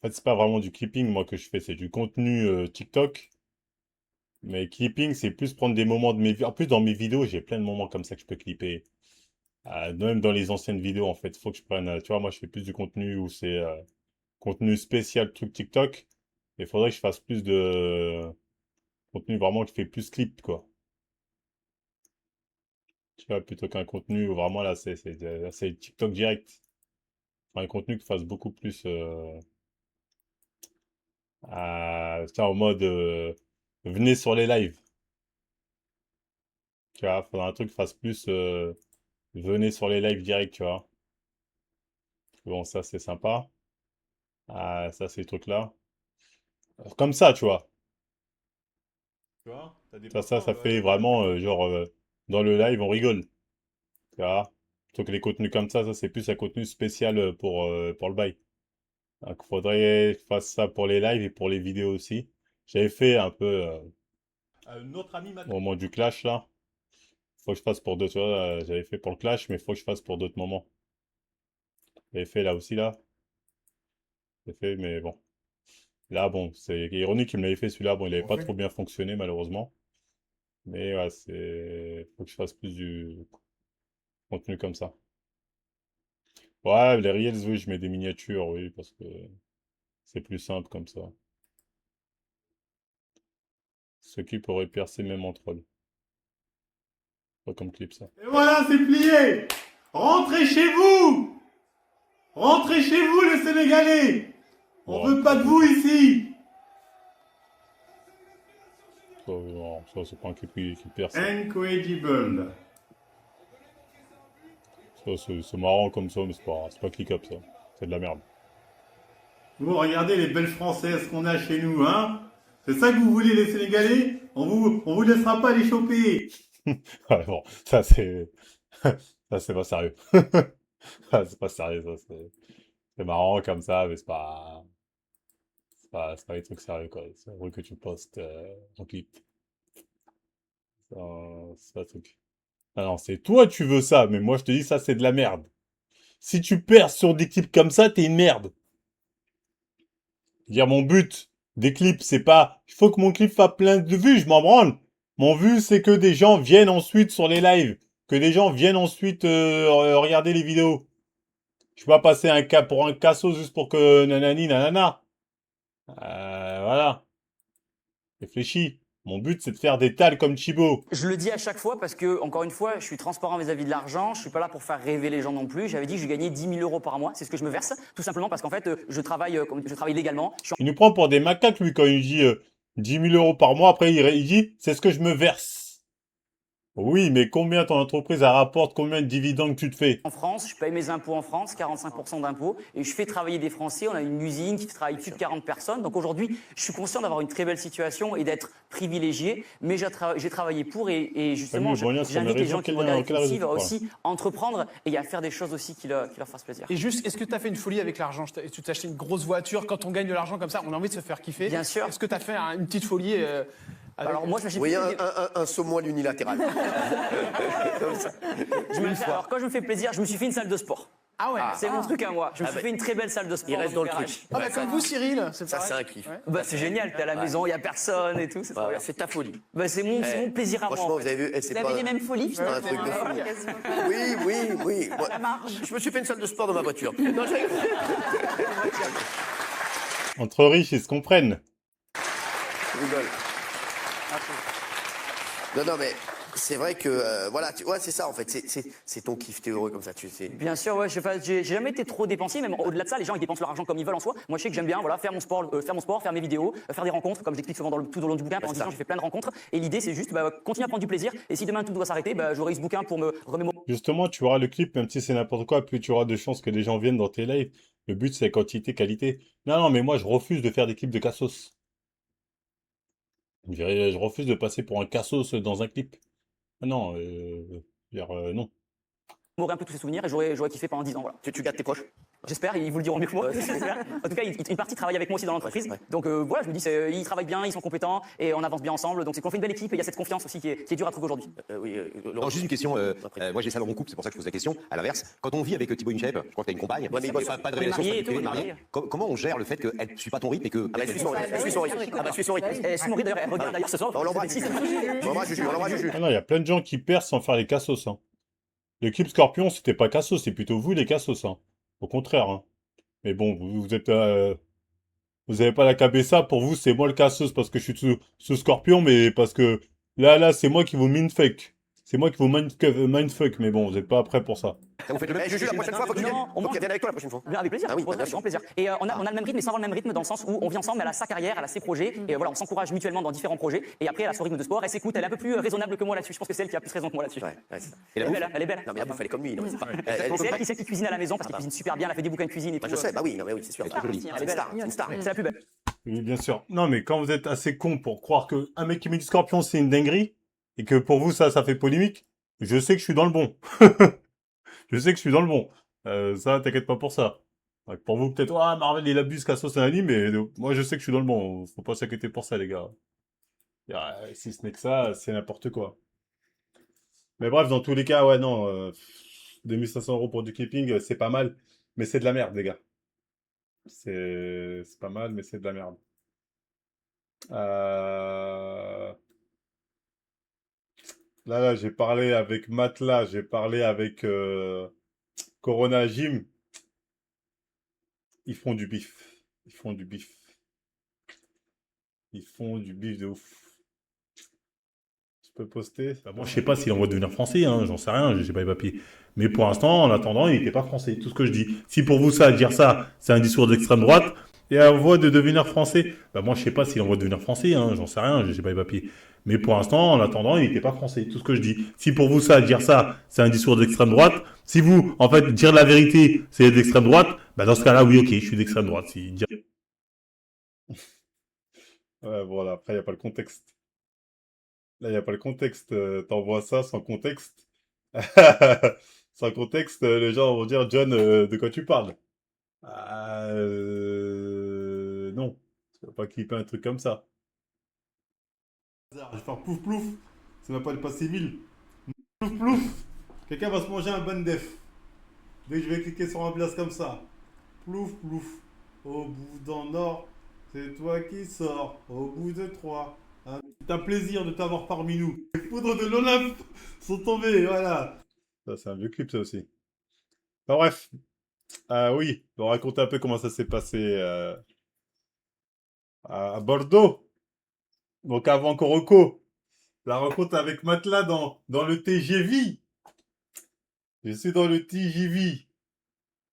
fait, c'est pas vraiment du clipping, moi, que je fais. C'est du contenu TikTok. Mais clipping, c'est plus prendre des moments de mes... En plus, dans mes vidéos, j'ai plein de moments comme ça que je peux clipper. Même dans les anciennes vidéos, en fait. Faut que je prenne... tu vois, moi, je fais plus du contenu où c'est... contenu spécial, truc TikTok. Il faudrait que je fasse plus de... contenu vraiment qui fait plus clip, quoi. Tu vois, plutôt qu'un contenu où vraiment là, c'est TikTok direct. Enfin, un contenu qui fasse beaucoup plus en mode venez sur les lives. Tu vois, faudrait un truc qui fasse plus venez sur les lives direct, tu vois. Bon, ça c'est sympa. Ça, ces trucs-là. Comme ça, tu vois. Tu vois, ça fait vraiment genre dans le live, on rigole. Tu vois. Plutôt que les contenus comme ça c'est plus un contenu spécial pour le bail. Donc, faudrait que je fasse ça pour les lives et pour les vidéos aussi. J'avais fait un peu notre ami au moment du clash là. Faut que je fasse pour d'autres. Tu vois, j'avais fait pour le clash, mais faut que je fasse pour d'autres moments. J'avais fait là aussi là. J'ai fait, mais bon. Là, bon, c'est ironique qu'il me l'avait fait celui-là. Bon, il avait pas trop bien fonctionné malheureusement. Mais ouais, faut que je fasse plus du contenu comme ça. Ouais, les Reels, oui, je mets des miniatures, oui, parce que c'est plus simple comme ça. Ce clip aurait percé même en troll. Pas comme clip, ça. Et voilà, c'est plié. Rentrez chez vous. Rentrez chez vous, les Sénégalais. On veut pas de vous ici. Ça, non, ça c'est pas un clip qui perce. Incredible. Ça, c'est marrant comme ça, mais c'est pas cliquable, ça. C'est de la merde. Vous regardez les belles françaises qu'on a chez nous, hein? C'est ça que vous voulez, les Sénégalais? On vous laissera pas les choper. Ouais, bon, ça c'est... ça c'est pas sérieux. C'est pas sérieux, ça. C'est marrant comme ça, mais c'est pas des trucs sérieux, quoi. C'est un truc que tu postes en clip. C'est pas un truc. Ah non, c'est toi tu veux ça, mais moi je te dis ça c'est de la merde. Si tu perds sur des clips comme ça, t'es une merde. Dire mon but des clips, c'est pas il faut que mon clip fasse plein de vues, je m'en branle. Mon but c'est que des gens viennent ensuite sur les lives, que des gens viennent ensuite regarder les vidéos. Je vais pas passer un cas pour un casso juste pour que nanani nanana. Voilà. Réfléchis. Mon but, c'est de faire des tales comme Chibo. Je le dis à chaque fois parce que, encore une fois, je suis transparent vis-à-vis de l'argent. Je suis pas là pour faire rêver les gens non plus. J'avais dit que je gagnais 10 000 euros par mois. C'est ce que je me verse. Tout simplement parce qu'en fait, je travaille légalement. Il nous prend pour des macaques, lui, quand il dit 10 000 euros par mois. Après, il dit, c'est ce que je me verse. Oui, mais combien ton entreprise rapporte, combien de dividendes tu te fais? En France, je paye mes impôts en France, 45% d'impôts, et je fais travailler des Français. On a une usine qui travaille plus de 40 personnes. Donc aujourd'hui, je suis conscient d'avoir une très belle situation et d'être privilégié, mais j'ai travaillé pour et justement, j'invite les gens qui me regardent ici à aussi entreprendre et à faire des choses aussi qui leur fassent plaisir. Et juste, est-ce que tu as fait une folie avec l'argent? Tu t'es acheté une grosse voiture? Quand on gagne de l'argent comme ça, on a envie de se faire kiffer. Bien sûr. Est-ce que tu as fait une petite folie Alors moi, je me suis un saut moelle unilatéral. Comme ça. Alors quand je me fais plaisir, je me suis fait une salle de sport. Ah ouais. C'est mon truc à moi. Je me suis fait une très belle salle de sport. Il reste dans le truc. Ah bah comme vous, Cyril. Ça, c'est un kiff. Ouais. Bah c'est génial. T'es à la maison, il y a personne et tout. C'est ta folie. Bah c'est mon plaisir à moi. Franchement, vous avez vu, Vous avez les mêmes folies, c'est pas un truc de fou. Oui. Moi, Ça marche. je me suis fait une salle de sport dans ma voiture. Non, Entre riches, ils se comprennent. Je rigole. Non, mais c'est vrai que, voilà, ouais, c'est ça en fait, c'est ton kiff, t'es heureux comme ça, tu sais. Bien sûr, ouais, j'ai jamais été trop dépensier, même au-delà de ça, les gens ils dépensent leur argent comme ils veulent en soi. Moi je sais que j'aime bien voilà, faire mon sport, faire mes vidéos, faire des rencontres, comme j'explique souvent tout au long du bouquin, pendant 10 ans j'ai fait plein de rencontres, et l'idée c'est juste continuer à prendre du plaisir, et si demain tout doit s'arrêter, j'aurai eu ce bouquin pour me remémorer. Justement, tu auras le clip, même si c'est n'importe quoi, plus tu auras de chances que les gens viennent dans tes lives. Le but, c'est quantité, qualité. Non, non, mais moi, je refuse de faire des clips de cassos. Je refuse de passer pour un cassos dans un clip. Ah non, non. Un peu tous ces souvenirs et j'aurais kiffé pendant 10 ans. Voilà. Tu gâtes tes proches? J'espère, ils vous le diront mieux que moi. J'espère. En tout cas, une partie travaille avec moi aussi dans l'entreprise. Donc voilà, je me dis, ils travaillent bien, ils sont compétents et on avance bien ensemble. Donc c'est qu'on fait une belle équipe et il y a cette confiance aussi qui est dure à trouver aujourd'hui. Non, juste une question. Moi, j'ai ça dans mon couple, c'est pour ça que je pose la question. À l'inverse, quand on vit avec Thibaut InShape, je crois que tu as une compagne, pas de relation, mariée. Comment on gère le fait qu'elle ne suit pas ton rythme et que. Elle suit son rythme. Elle suit son rythme d'ailleurs, elle regarde d'ailleurs ce soir. On l'embrasse. On l'embrasse, Juju. Ah non, il y a plein de gens qui percent sans faire les cassos. Hein. Le clip Scorpion, c'était pas cassos, c'est plutôt vous les cassos. Hein. Au contraire. Hein. Mais bon, vous êtes. Vous avez pas la cabessa, pour vous, c'est moi le cassos parce que je suis sous Scorpion, mais parce que là, c'est moi qui vous mindfuck. C'est moi qui vous mindfuck, mais bon, vous n'êtes pas prêts pour ça. Vous faites le même. Juju, la prochaine fois, faut qu'elle vienne avec toi la prochaine fois. Avec plaisir. Ah oui, avec grand plaisir. Et on a le même rythme, mais sans avoir le même rythme dans le sens où on vit ensemble, elle a sa carrière, elle a ses projets, et voilà, on s'encourage mutuellement dans différents projets. Et après, elle a son rythme de sport, elle s'écoute, elle est un peu plus raisonnable que moi là-dessus. Je pense que c'est elle qui a plus raison que moi là-dessus. Elle est belle, elle est belle. Non, mais la bouffe, elle est comme lui. C'est elle qui cuisine à la maison parce qu'elle cuisine super bien, elle a fait des bouquins de cuisine et tout. Je sais, oui, c'est sûr. Elle est belle, c'est une star, c'est la plus belle. Oui, bien sûr. Non, mais quand vous êtes assez con pour croire qu'un mec qui met du Scorpion, c'est une dinguerie, et que pour vous, ça fait polémique, je sais que je suis dans le bon. Je sais que je suis dans le bon. Ça, t'inquiète pas pour ça. Donc, pour vous, peut-être, Marvel, il abuse Cassos et Ali, mais moi, je sais que je suis dans le bon. Faut pas s'inquiéter pour ça, les gars. Si ce n'est que ça, c'est n'importe quoi. Mais bref, dans tous les cas, ouais, non. 2500 € pour du clipping, c'est pas mal. Mais c'est de la merde, les gars. C'est pas mal, mais c'est de la merde. Là, j'ai parlé avec Matelas, j'ai parlé avec Corona Gym. Ils font du bif. Ils font du bif. Ils font du bif de ouf. Je peux poster? Moi, je sais pas s'il envoie devenir français, hein, j'en sais rien, j'ai pas les papiers. Mais pour l'instant, en attendant, il n'était pas français. Tout ce que je dis. Si pour vous, dire ça, c'est un discours d'extrême droite, et envoie de devenir français, moi, je sais pas s'il envoie devenir français, hein, j'en sais rien, j'ai pas les papiers. Mais pour l'instant, en attendant, il n'était pas français. Tout ce que je dis. Si pour vous, dire ça, c'est un discours d'extrême droite, si vous, en fait, dire la vérité, c'est d'extrême droite, dans ce cas-là, oui, ok, je suis d'extrême droite. Ouais, voilà, après, il n'y a pas le contexte. Là, il n'y a pas le contexte. T'envoies ça sans contexte. Sans contexte, les gens vont dire, John, de quoi tu parles? Non. Tu vas pas clipper un truc comme ça. Je vais faire plouf plouf. Ça va pas le pas civil. Plouf plouf. Quelqu'un va se manger un bon def. Dès que je vais cliquer sur un blast comme ça. Plouf plouf. Au bout d'un nord, c'est toi qui sors. Au bout de 3. C'est un plaisir de t'avoir parmi nous. Les foudres de l'Olympe sont tombées, voilà. Ça, c'est un vieux clip, ça aussi. Enfin, bref. Oui, on va raconter un peu comment ça s'est passé à Bordeaux. Donc avant Coroco. La rencontre avec Matelas dans le TGV. Je suis dans le TGV.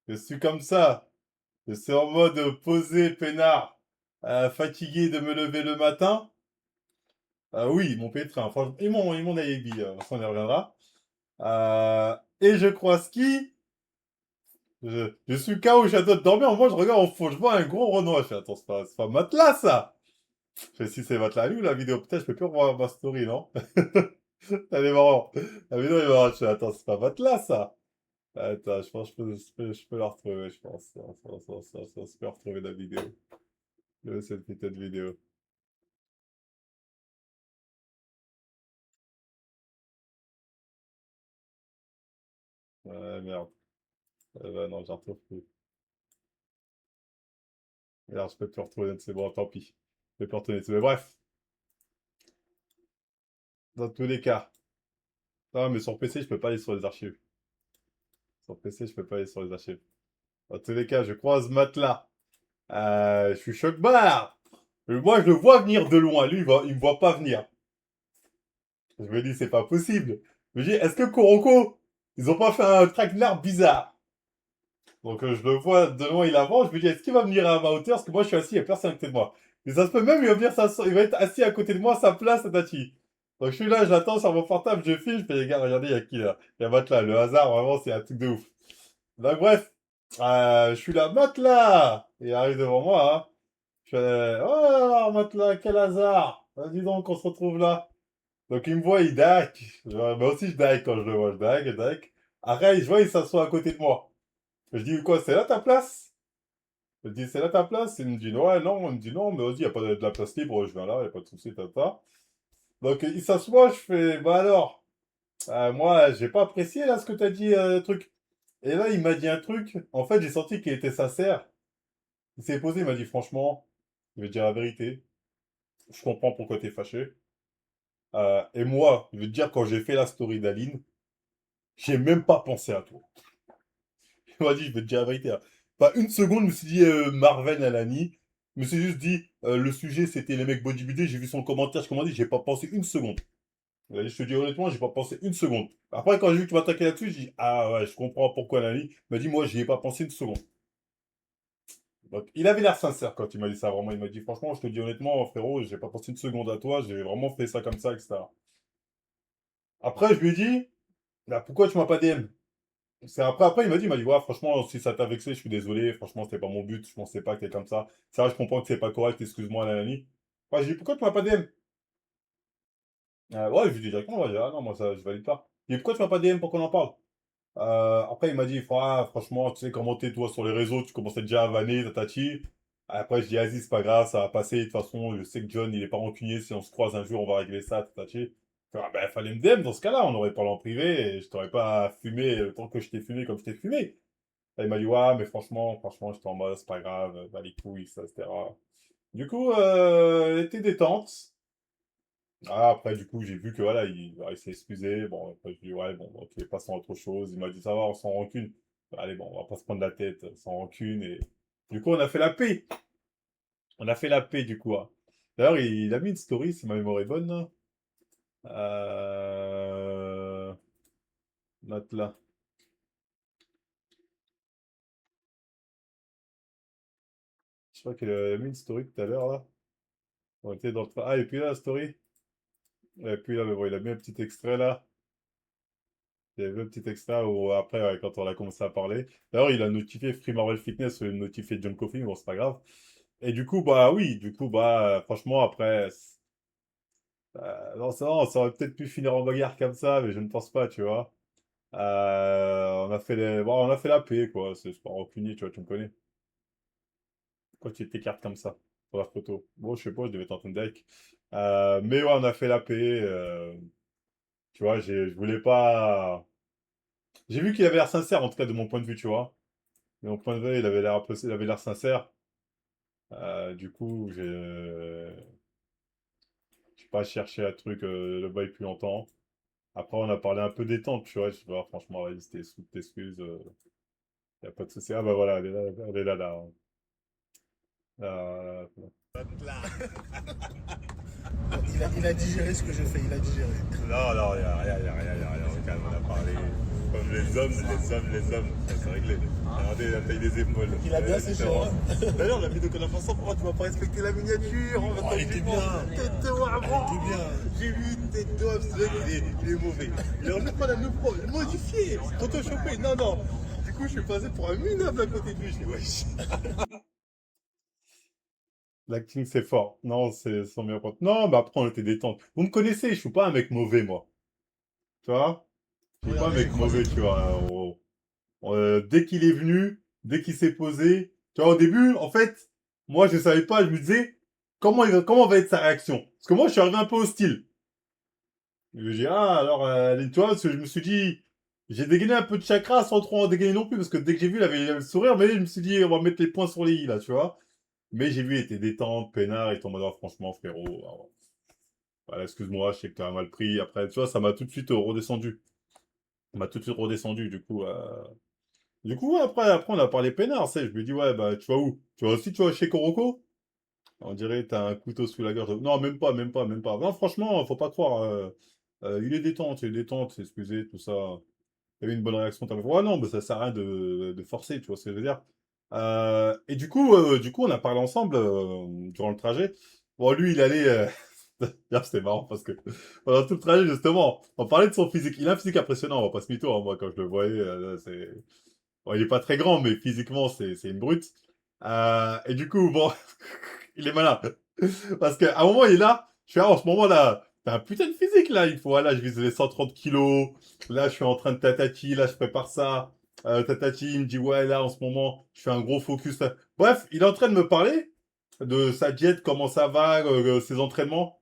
Je suis comme ça. Je suis en mode posé, peinard, fatigué de me lever le matin. Oui, mon pétrin. Ils m'ont naïbi, ça on y reviendra. Et je croise qui? Je suis KO, j'adore dormir. Moi, je regarde au fond, je vois un gros Renoir. Je fais, attends, c'est pas Matelas, ça. Je fais, si c'est Matelas, lui, la vidéo. Putain, je peux plus revoir ma story, non? Elle est marrante. La vidéo est marrante. Je fais, attends, c'est pas Matelas, ça. Attends, je pense que je peux la retrouver, je pense. Je peux retrouver la vidéo. Cette putain de vidéo. Ouais, merde. Non, j'en retrouve plus. Merde, je peux plus retrouver, c'est bon, tant pis. Je peux plus retrouver, mais bref. Dans tous les cas. Non, mais sur PC, je peux pas aller sur les archives. Sur PC, je peux pas aller sur les archives. Dans tous les cas, je croise Matelas. Je suis choc-barre. Moi, je le vois venir de loin. Lui, il me voit pas venir. Je me dis, c'est pas possible. Je me dis, est-ce que Kuroko, ils ont pas fait un traquenard bizarre? Donc je le vois de loin, il avance, je me dis, est-ce qu'il va venir à ma hauteur? Parce que moi je suis assis, il n'y a personne à côté de moi. Mais ça se peut même, il va venir il va être assis à côté de moi, à sa place, Tati. Donc je suis là, j'attends sur mon portable, je filme, je fais, les gars, regardez, il y a qui là? Il y a Matelas, le hasard, vraiment, c'est un truc de ouf. Donc bref, je suis là, Matelas! Il arrive devant moi, hein. Je fais, oh Matelas, quel hasard! Dis donc, on se retrouve là. Donc il me voit, il dac. Moi aussi je dac quand je le vois, je dac. Après, je vois, il s'assoit à côté de moi. Je dis, quoi, c'est là ta place? Je dis, c'est là ta place? Il me dit, ouais, non. Il me dit, non, mais vas-y, il n'y a pas de la place libre, je viens là, il n'y a pas de souci, tata. Donc il s'assoit, je fais, bah alors, moi, j'ai pas apprécié là ce que t'as dit, truc. Et là, il m'a dit un truc. En fait, j'ai senti qu'il était sincère. Il s'est posé, il m'a dit, franchement, je vais te dire la vérité. Je comprends pourquoi t'es fâché. Et moi, je veux te dire, quand j'ai fait la story d'Aline, j'ai même pas pensé à toi. Il m'a dit, je vais te dire la vérité, hein. Pas une seconde, je me suis dit Marvel Alani. Je me suis juste dit, le sujet c'était les mecs bodybuildés. J'ai vu son commentaire, je commandé, j'ai pas pensé une seconde. Je te dis honnêtement, j'ai pas pensé une seconde. Après, quand j'ai vu que tu m'attaquais là-dessus, j'ai dit, ah ouais, je comprends pourquoi Alani. Il m'a dit, moi, j'y ai pas pensé une seconde. Donc, il avait l'air sincère quand il m'a dit ça, vraiment. Il m'a dit, franchement, je te dis honnêtement, frérot, j'ai pas pensé une seconde à toi, j'ai vraiment fait ça comme ça, etc. Après, je lui ai dit, bah, pourquoi tu m'as pas DM? C'est après, il m'a dit, ouais, franchement, si ça t'a vexé, je suis désolé, franchement, c'était pas mon but, je pensais pas que t'es comme ça. Ça, je comprends que c'est pas correct, excuse-moi, nanani. Ouais, j'ai dit, pourquoi tu m'as pas DM? Ouais, je lui ai dit directement, ouais, ah non, moi, ça, je valide pas. Il dit, pourquoi tu m'as pas DM pour qu'on en parle? Après, il m'a dit, franchement, tu sais comment t'es, toi, sur les réseaux, tu commençais déjà à vanner, tatati. Après, je dis, vas-y, c'est pas grave, ça va passer, de toute façon, je sais que John, il est pas rancunier, si on se croise un jour, on va régler ça, tatati. Ah ben, fallait me DM dans ce cas-là, on aurait parlé en privé et je t'aurais pas fumé tant que je t'ai fumé comme je t'ai fumé. Et il m'a dit, ouais, mais franchement, j'étais en mode, c'est pas grave, bah les couilles, ça, etc. Du coup, elle était détente. Ah, après, du coup, j'ai vu que voilà, il s'est excusé. Bon, après, je lui ai dit, ouais, bon, ok, passons à autre chose. Il m'a dit, ça va, on s'en rancune. Allez, bon, on va pas se prendre la tête, sans rancune. Et du coup, on a fait la paix. On a fait la paix, du coup, hein. D'ailleurs, il a mis une story, si ma mémoire est bonne, là. Note là. Je crois qu'il a mis une story tout à l'heure, là. On était dans le train. Ah, et puis là, la story. Et puis là, mais bon, il a mis un petit extrait, là. Il a mis un petit extrait où, après, ouais, quand on a commencé à parler. D'ailleurs, il a notifié Free Marvel Fitness, il a notifié John Coffey, mais bon, c'est pas grave. Et du coup, bah oui, franchement, après, non, ça aurait peut-être pu finir en bagarre comme ça, mais je ne pense pas, tu vois. On a fait la paix, quoi. C'est pas rancunier, tu vois, tu me connais. Pourquoi tu t'écartes comme ça pour la photo? Bon, je sais pas, je devais être en train de deck. Mais ouais, on a fait la paix. Tu vois, je voulais pas. J'ai vu qu'il avait l'air sincère, en tout cas de mon point de vue, tu vois. De mon point de vue, il avait l'air sincère. Du coup, j'ai pas cherché un truc le bail plus longtemps. Après, on a parlé un peu détente, tu vois. Je sais pas, franchement, vas-y, c'était sous t'excuses. Y a pas de souci. Ah bah voilà, elle est là, là. Il a digéré ce que j'ai fait, il a digéré. Non, non, y a rien, calme, on a parlé. Comme les hommes, ça s'est réglé. Regardez la taille des épaules. Il a bien séché, hein. D'ailleurs, la vidéo qu'on a fait ensemble, pourquoi tu m'as pas respecté la miniature? Il était bien. Tête de avant. Il était bien. J'ai vu une tête d'homme, ce mec, il est mauvais. Il est en train de le modifier, photoshopé. Non. Du coup, je suis passé pour un minable à côté de lui. Je dis, wesh. L'acting, c'est fort. Non, c'est son meilleur pote. Non, mais après, on était détente. Vous me connaissez, je suis pas un mec mauvais, moi. Tu vois? Je suis pas un mec mauvais, tu vois. Dès qu'il est venu, dès qu'il s'est posé, tu vois, au début, en fait, moi, je savais pas, je me disais, comment va être sa réaction? Parce que moi, je suis arrivé un peu hostile. Je me dis, ah, alors, tu vois, parce que je me suis dit, j'ai dégainé un peu de chakra sans trop en dégainer non plus, parce que dès que j'ai vu, il avait le sourire, mais je me suis dit, on va mettre les points sur les i, là, tu vois. Mais j'ai vu, il était détente, peinard, il était en mode, ah, franchement, frérot, voilà, excuse-moi, je sais que tu as mal pris. Après, tu vois, ça m'a tout de suite redescendu. Ça m'a tout de suite redescendu, du coup. Ouais, après, on a parlé peinard, tu sais. Je me dis, ouais, bah, tu vas où? Tu vas chez Kuroko? On dirait, t'as un couteau sous la gorge. Non, même pas. Non, franchement, faut pas croire. Il est détente, c'est excusé, tout ça. Il y avait une bonne réaction. Ouais, non, mais ça sert à rien de forcer, tu vois ce que je veux dire. Et du coup, on a parlé ensemble durant le trajet. Bon, lui, il allait. D'ailleurs, c'était marrant parce que pendant tout le trajet, justement, on parlait de son physique. Il a un physique impressionnant, on va pas se mytho, hein. Moi, quand je le voyais, c'est. Bon, il est pas très grand, mais physiquement, c'est une brute. Et du coup, bon, il est malin. Parce qu'à un moment, il est là. Je fais, ah, en ce moment-là, t'as un putain de physique, là. Il faut, voilà, je vise les 130 kilos. Là, je suis en train de tatati. Là, je prépare ça. Tatati, il me dit, ouais, là, en ce moment, je fais un gros focus. Bref, il est en train de me parler de sa diète, comment ça va, ses entraînements.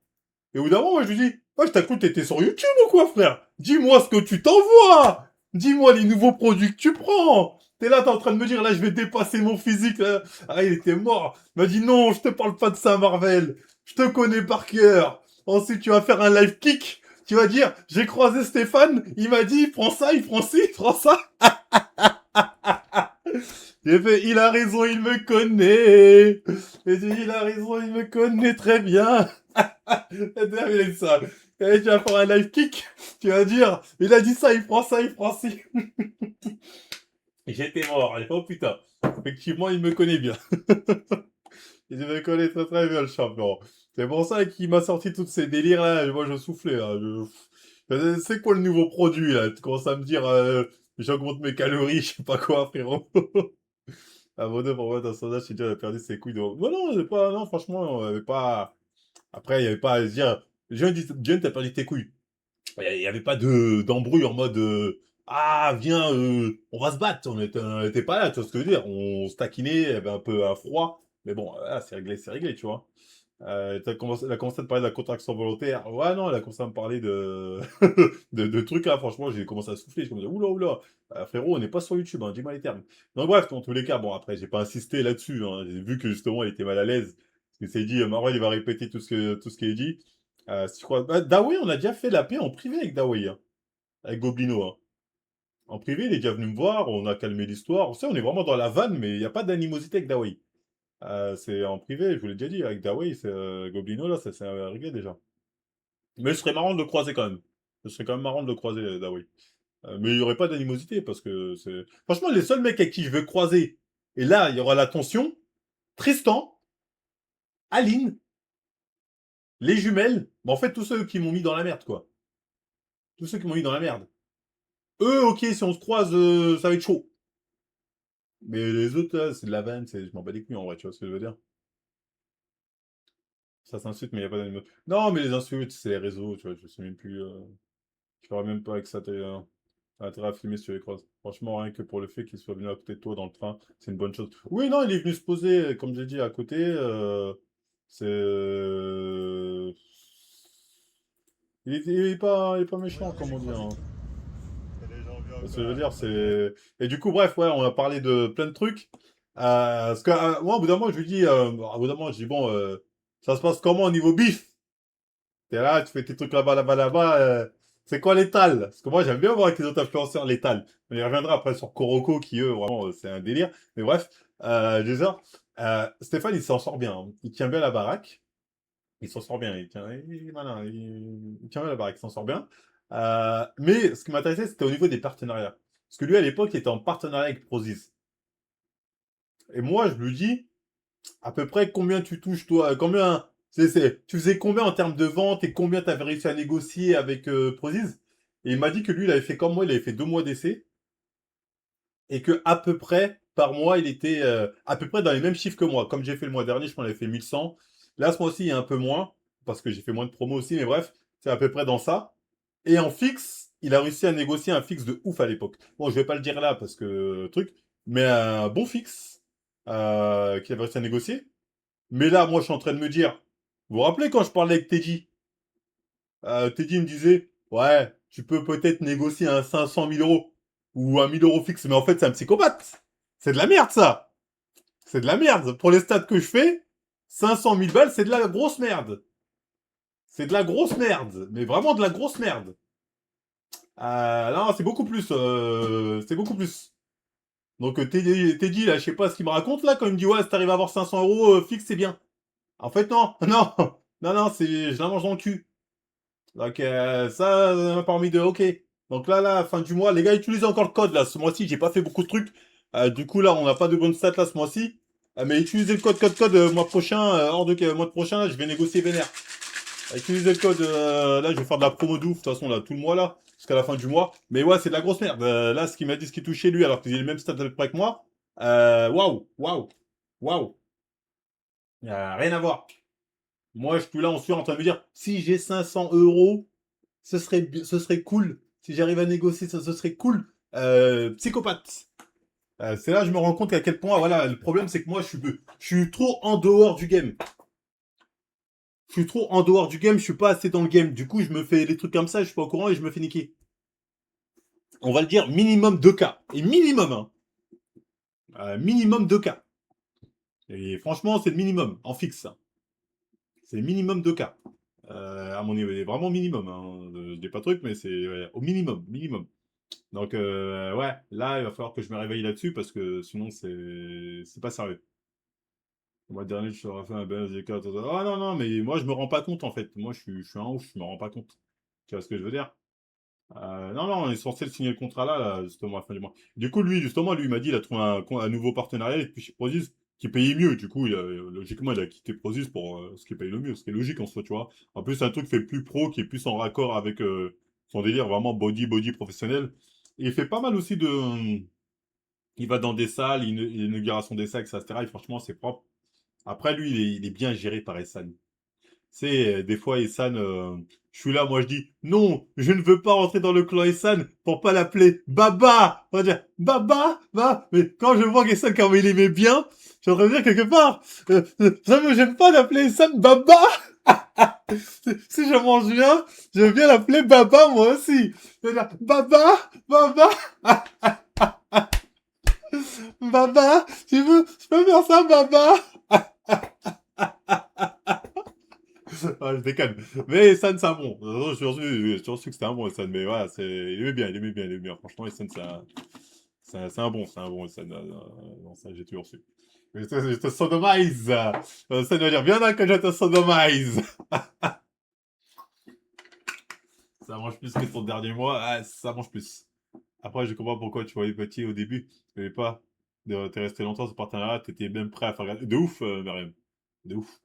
Et au bout d'un moment, moi, je lui dis, ouais, je t'ai cru que t'étais sur YouTube ou quoi, frère? Dis-moi ce que tu t'envoies! Dis-moi les nouveaux produits que tu prends! T'es là, t'es en train de me dire, là, je vais dépasser mon physique, là. Ah, il était mort. Il m'a dit, non, je te parle pas de ça, Marvel. Je te connais par cœur. Ensuite, tu vas faire un live kick. Tu vas dire, j'ai croisé Stéphane, il m'a dit, prends ça, il prend ci, il prend ça. J'ai fait, il a raison, il me connaît. J'ai dit, il a raison, il me connaît très bien. Et terminé ça. Et tu vas faire un live kick. Tu vas dire, il a dit ça, il prend ça, il prend ci. Et j'étais mort. J'ai fait, oh putain. Effectivement, il me connaît bien. Il me connaît très très bien, le champion. C'est pour ça qu'il m'a sorti tous ces délires là. Moi, je soufflais là. C'est quoi le nouveau produit là? Tu commences à me dire, j'augmente mes calories, je sais pas quoi, frérot. Ah, bon, pour moi, dans son âge, il a perdu ses couilles de. Non, non, c'est pas. Non, franchement, on avait pas. Après, il n'y avait pas à se dire, John, t'as perdu tes couilles. Il n'y avait pas d'embrouille en mode, ah, viens, on va se battre. On était pas là, tu vois ce que je veux dire. On se taquinait, il y avait un peu un froid. Mais bon, là, c'est réglé, tu vois. Elle a commencé à te parler de la contraction volontaire. Ouais, non, elle a commencé à me parler de, de trucs là. Franchement, j'ai commencé à souffler. Je me disais, oula, oula. Frérot, on n'est pas sur YouTube, hein, dis-moi les termes. Donc, bref, dans tous les cas, bon, après, j'ai pas insisté là-dessus, hein. J'ai vu que justement, il était mal à l'aise. Il s'est dit, Marvel, il va répéter tout ce qu'il a dit. Si je crois. Dawei, on a déjà fait la paix en privé avec Dawei, hein, avec Goblino. Hein. En privé, il est déjà venu me voir, on a calmé l'histoire. On sait, on est vraiment dans la vanne, mais il n'y a pas d'animosité avec Dawei. C'est en privé, je vous l'ai déjà dit, avec Dawei, Goblino, là, ça s'est réglé déjà. Mais ce serait marrant de le croiser quand même. Ce serait quand même marrant de le croiser, Dawei. Mais il n'y aurait pas d'animosité, parce que c'est. Franchement, les seuls mecs avec qui je veux croiser, et là, il y aura la tension, Tristan, Aline, les jumelles, en fait, tous ceux qui m'ont mis dans la merde, quoi. Tous ceux qui m'ont mis dans la merde. Eux, ok, si on se croise, ça va être chaud. Mais les autres, là, c'est de la vanne, je m'en bats les couilles, en vrai, tu vois ce que je veux dire. Ça s'insulte, mais il n'y a pas d'animaux. Non, mais les insultes, c'est les réseaux, tu vois, je sais même plus. Je ferais même pas avec ça, t'as intérêt à filmer si tu les croises. Franchement, rien que pour le fait qu'il soit venu à côté de toi dans le train, c'est une bonne chose. Oui, non, il est venu se poser, comme j'ai dit, à côté. C'est. Il est pas méchant, comme on dit. Hein. Ce que je veux dire, c'est. Et du coup, bref, ouais, on a parlé de plein de trucs. Parce que moi, au bout d'un moment, je lui dis, au bout d'un moment, je dis, bon, ça se passe comment au niveau bif? T'es là, tu fais tes trucs là-bas, là-bas, là-bas. C'est quoi l'étal? Parce que moi, j'aime bien voir avec les autres influenceurs l'étal. On y reviendra après sur Koroko, qui eux, vraiment, c'est un délire. Mais bref, déjà, Stéphane, il s'en sort bien. Hein. Il tient bien la baraque. Il s'en sort bien. Il est malin. Il tient bien la baraque, il s'en sort bien. Mais ce qui m'intéressait, c'était au niveau des partenariats. Parce que lui, à l'époque, il était en partenariat avec Prozis. Et moi, je lui dis, à peu près, combien tu touches, toi? Combien... Tu faisais combien en termes de vente et combien tu avais réussi à négocier avec Prozis? Et il m'a dit que lui, il avait fait comme moi, il avait fait 2 mois d'essai. Et que à peu près, par mois, il était à peu près dans les mêmes chiffres que moi. Comme j'ai fait le mois dernier, je pense qu'il avait fait 1100. Là, ce mois-ci, il y a un peu moins, parce que j'ai fait moins de promos aussi, mais bref, c'est à peu près dans ça. Et en fixe, il a réussi à négocier un fixe de ouf à l'époque. Bon, je vais pas le dire là, parce que truc, mais un bon fixe qu'il avait réussi à négocier. Mais là, moi, je suis en train de me dire, vous vous rappelez quand je parlais avec Teddy Teddy me disait, ouais, tu peux peut-être négocier un 500 000 euros ou un 1000 euros fixe, mais en fait, c'est un psychopathe. C'est de la merde, ça. C'est de la merde. Pour les stats que je fais, 500 000 balles, c'est de la grosse merde. C'est de la grosse merde. Mais vraiment de la grosse merde. Non, c'est beaucoup plus. C'est beaucoup plus. Donc, Teddy, là, je sais pas ce qu'il me raconte, là, quand il me dit, ouais, si t'arrives à avoir 500 euros fixe, c'est bien. En fait, non. Non. Non, je la mange dans le cul. Donc, ça m'a permis de... Ok. Donc là, fin du mois, les gars, utilisez encore le code, là. Ce mois-ci, j'ai pas fait beaucoup de trucs. Du coup, là, on n'a pas de bonnes stats, là, ce mois-ci. Mais utilisez le code, mois prochain, hors de mois prochain, je vais négocier vénère. Utilisez le code, là, je vais faire de la promo de ouf, de toute façon, là, tout le mois, là, jusqu'à la fin du mois. Mais ouais, c'est de la grosse merde. Là, ce qu'il m'a dit, ce qui touchait lui, alors qu'il a les mêmes stats à peu près que moi. Waouh. Il n'y a rien à voir. Moi, je suis là, on suis en train de me dire, si j'ai 500 €, ce serait cool. Si j'arrive à négocier, ce serait cool. Psychopathe. C'est là que je me rends compte à quel point, voilà, le problème, c'est que moi, je suis trop en dehors du game. Je suis trop en dehors du game, je suis pas assez dans le game. Du coup, je me fais des trucs comme ça, je suis pas au courant et je me fais niquer. On va le dire, minimum 2 cas. Et minimum, hein. Minimum 2 cas. Et franchement, c'est le minimum, en fixe, ça. C'est minimum 2 cas. À mon niveau, vraiment minimum. Hein. Je dis pas de truc, mais c'est au minimum. Donc, ouais, là, il va falloir que je me réveille là-dessus parce que sinon, c'est pas sérieux. Le mois dernier, je t'aurais fait un BSDK. Ah non, mais moi, je me rends pas compte en fait. Moi, je suis un ouf, je me rends pas compte. Tu vois ce que je veux dire? Non, on est censé le signer le contrat là, justement, à la fin du mois. Du coup, lui, il m'a dit il a trouvé un nouveau partenariat avec chez Prozis qui payait mieux. Du coup, logiquement, il a quitté Prozis pour ce qui paye le mieux, ce qui est logique en soi, tu vois. En plus, c'est un truc fait plus pro, qui est plus en raccord avec son délire vraiment body professionnel. Et il fait pas mal aussi de. Il va dans des salles, l'inauguration des salles, etc. Et franchement, c'est propre. Après, lui, il est bien géré par Essan. C'est des fois, Essan, je suis là, moi, je dis, non, je ne veux pas rentrer dans le clan Essan pour pas l'appeler Baba. On va dire, Baba, mais quand je vois qu'Essan, quand il aimait bien, je suis en train de dire quelque part, ça me gêne pas d'appeler Essan Baba. Si je mange bien, je veux bien l'appeler Baba, moi aussi. Je veux dire, Baba. Baba, je peux faire ça, Baba. Ah, je déconne. Mais San, c'est un bon. Je suis sûr que c'était un bon, San. Mais voilà, il aimait bien. Franchement, San, c'est un bon, San. Non, ça, j'ai toujours su. Je te sodomise. Ça veut dire, viens là que je te sodomise. Ça mange plus que ton dernier mois. Ah, ça mange plus. Après, je comprends pourquoi tu voyais petit au début. Tu savais pas. T'es resté longtemps ce partenariat. T'étais même prêt à faire. De ouf, Mariam. De ouf.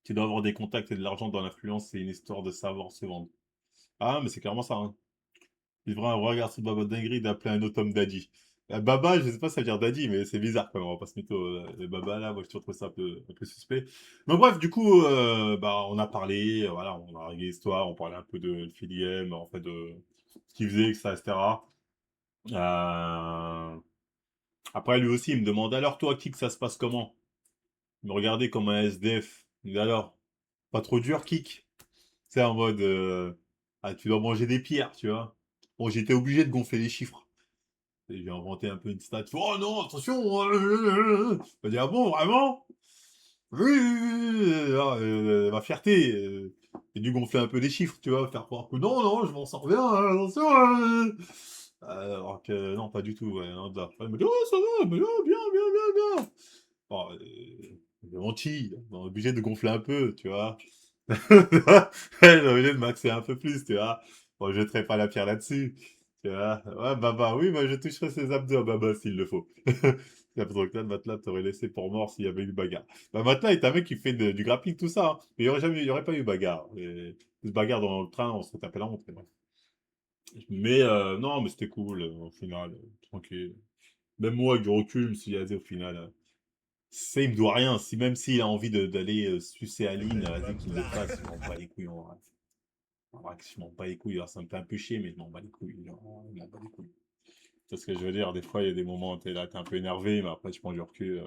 Tu dois avoir des contacts et de l'argent dans l'influence, c'est une histoire de savoir se vendre. Ah, mais c'est clairement ça, hein. Il devrait regarder ce Baba dinguerie d'appeler un autre homme Daddy. Baba, je sais pas si ça veut dire Daddy, mais c'est bizarre quand même, on va pas se mytho. Les Baba là, moi je trouve ça un peu suspect. Mais bref, du coup, on a parlé, voilà, on a réglé l'histoire, on parlait un peu de Philiem, en fait, de ce qu'il faisait, etc. Après, lui aussi, il me demande alors, toi, Kik, ça se passe comment? Il me regardait comme un SDF. Il dit alors, pas trop dur, Kik? C'est en mode, tu dois manger des pierres, tu vois. Bon, j'étais obligé de gonfler les chiffres. Et j'ai inventé un peu une stat. Oh non, attention! Je dis, ah bon, vraiment? Oui. Ma fierté. J'ai dû gonfler un peu les chiffres, tu vois, faire croire que non, je m'en sors bien, attention. Alors que non, pas du tout. Ouais, non, il me dit, oh, ça va, mais, oh, bien. Bon, j'ai menti, on est obligé de gonfler un peu, tu vois. On est obligé de maxer un peu plus, tu vois. Bon, je jetterai pas la pierre là-dessus, tu vois. Ouais, Baba, oui, moi je toucherai ses abdos à Baba s'il le faut. La que Matelas t'aurait laissé pour mort s'il y avait eu bagarre. Bah, Matelas est un mec qui fait du grappling, tout ça, hein. Mais il y aurait pas eu bagarre. Et, bagarre dans le train, on serait tapé la honte, bref. Mais non, mais c'était cool, au final, tranquille. Même moi, avec du recul, je me suis dit, au final, il me doit rien. Même s'il a envie d'aller sucer Aline, vas-y qu'il le fasse, je m'en bats les couilles en vrai. En vrai, je m'en bats les couilles, alors ça me fait un peu chier, mais je m'en bats les couilles. Genre, je m'en bats les couilles. C'est ce que je veux dire, des fois il y a des moments où t'es là, t'es un peu énervé, mais après tu prends du recul,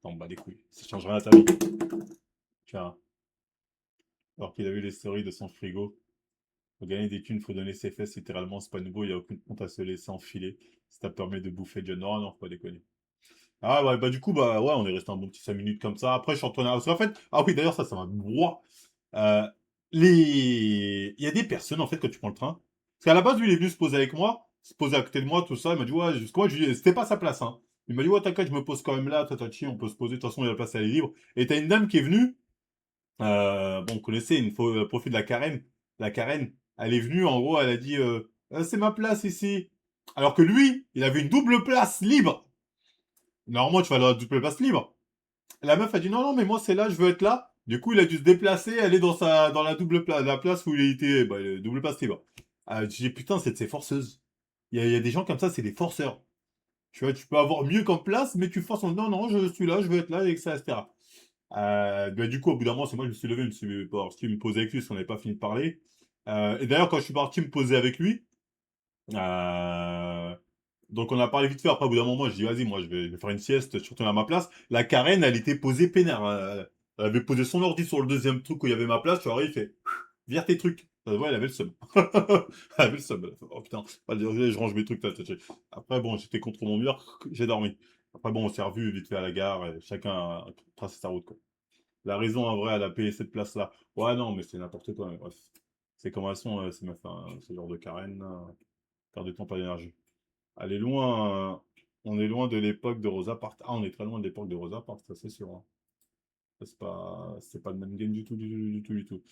t'en bats les couilles. Ça change rien à ta vie. Tiens. Alors qu'il a vu les stories de son frigo. Pour gagner des thunes, faut donner ses fesses, littéralement, c'est pas nouveau, il n'y a aucune honte à se laisser enfiler. Ça permet de bouffer John. Non, faut pas déconner. Ah ouais, du coup, ouais, on est resté un bon petit 5 minutes comme ça. Après, je suis retourné. Parce qu'en fait, ah oui, d'ailleurs, ça m'a. Ouah. Il y a des personnes, en fait, quand tu prends le train. Parce qu'à la base, lui, il est venu se poser avec moi, se poser à côté de moi, tout ça. Il m'a dit, ouais, jusqu'à moi, c'était pas sa place, hein. Il m'a dit, ouais, t'inquiète, je me pose quand même là, tatachi, on peut se poser. De toute façon, la place, elle est libre. Et t'as une dame qui est venue. Bon, vous connaissez, il faut profiter de la carène. la Karen, elle est venue, en gros, elle a dit c'est ma place ici. Alors que lui, il avait une double place libre. Normalement, tu vas dans la double place libre. La meuf a dit non, non, mais moi, c'est là, je veux être là. Du coup, il a dû se déplacer, aller dans la double place, la place où il était, double place libre. J'ai dit, putain, c'est de ces forceuses. Il y a des gens comme ça, c'est des forceurs. Tu vois, tu peux avoir mieux qu'en place, mais tu forces en non, non, je suis là, je veux être là, etc. Du coup, au bout d'un moment, c'est moi, je me suis levé, je me suis parti me poser avec lui, parce qu'on n'avait pas fini de parler. Et d'ailleurs, quand je suis parti me poser avec lui, donc on a parlé vite fait, après au bout d'un moment, je dis vas-y, moi je vais faire une sieste, je suis retourné à ma place. La Karen, elle était posée peinard. Elle avait posé son ordi sur le deuxième truc où il y avait ma place, je suis arrivé, il fait vire tes trucs. Ça se voit, elle avait le seum. Elle avait le seum. Elle a fait, oh putain, je range mes trucs. Après, bon, j'étais contre mon mur, j'ai dormi. Après, bon, on s'est revus vite fait à la gare, et chacun a tracé sa route, quoi. La raison, en vrai, elle a payé cette place-là. Ouais, non, mais c'est n'importe quoi, mais bref. C'est comme elles sont, ces meufs, hein, ce genre de Karen, perdre du temps, pas d'énergie. Elle est loin, on est loin de l'époque de Rosa Parks. Ah, on est très loin de l'époque de Rosa Parks, ça c'est sûr, hein. Ça, c'est pas le même game du tout, du tout.